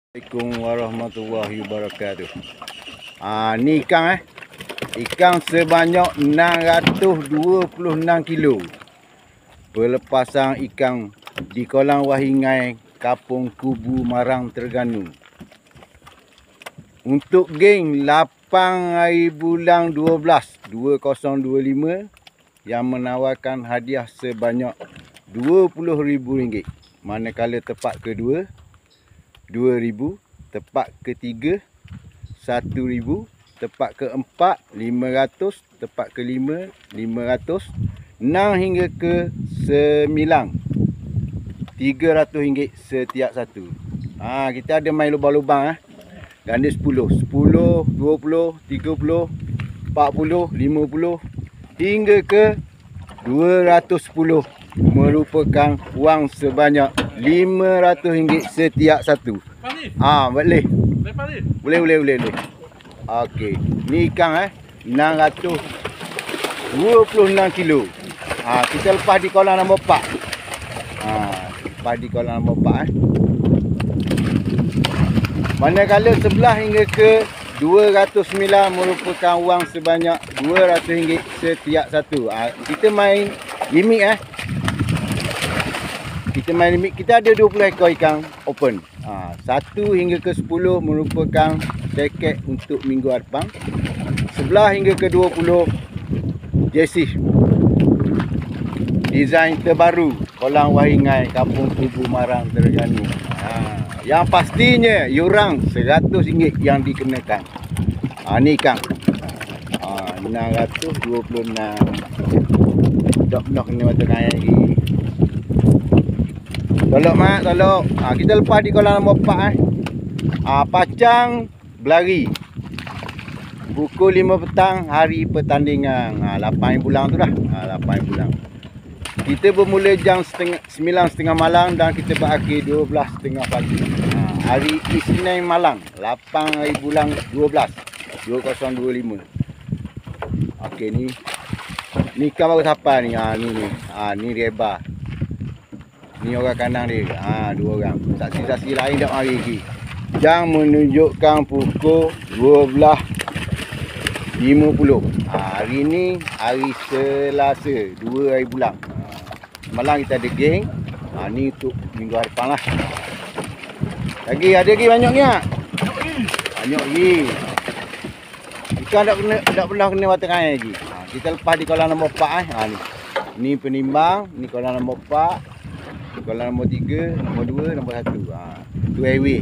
Assalamualaikum warahmatullahi wabarakatuh. Ni ikan Ikan sebanyak 626 kilo. Pelepasan ikan di kolam Wahingai, Kampung Kubu, Marang, Terengganu. Untuk geng 8 hari bulan 12 2025 yang menawarkan hadiah sebanyak RM20,000. Manakala tempat kedua 2,000, tempat ketiga 1,000, tempat keempat 500, tempat kelima 500, 6 hingga ke 9 RM300 setiap satu. Kita ada main lubang-lubang ganda 10, 20, 30, 40, 50 hingga ke 210, merupakan wang sebanyak RM500 setiap satu. Boleh. Boleh. Okey, ni ikan 626 kilo. Kita lepas di kolam nombor 4. Lepas di kolam nombor 4 Manakala 11 hingga ke 209 merupakan wang sebanyak RM200 setiap satu. Kita main limit Kita ada 20 ekor ikan open. 1 hingga ke 10 merupakan tiket untuk minggu depan. 11 hingga ke 20 jersey desain terbaru kolam Wahingai, Kampung Kubu, Marang, Terengganu. Yang pastinya yuran RM100 yang dikenakan. Ni ikan 626. Dok kena mata kain lagi. Tolok mak, tolok. Kita lepas di kolam nombor 4 Pacang berlari pukul 5 petang hari pertandingan. 8 bulan tu dah. 8 bulan. Kita bermula jam 9.30 malam dan kita berakhir 12.30 pagi. Hari Isnin malam 8 hari bulan 12 2025. Okey, ni ikan baru siapa ni? Ni reba. Ni orang kandang dia. 2 orang. Saksi-saksi lain tak mari lagi. Jam menunjukkan pukul 12.50. Hari ni hari Selasa, 2 hari bulan. Semalam kita ada geng. Ni untuk minggu depan lah. Ada lagi banyak ni. Banyak lagi. Ikan tak pernah kena mata kain lagi. Kita lepas di kolam nombor 4 ni penimbang, ni kolam nombor 4. Kolam nombor 3, nombor 2, nombor 1. Tu highway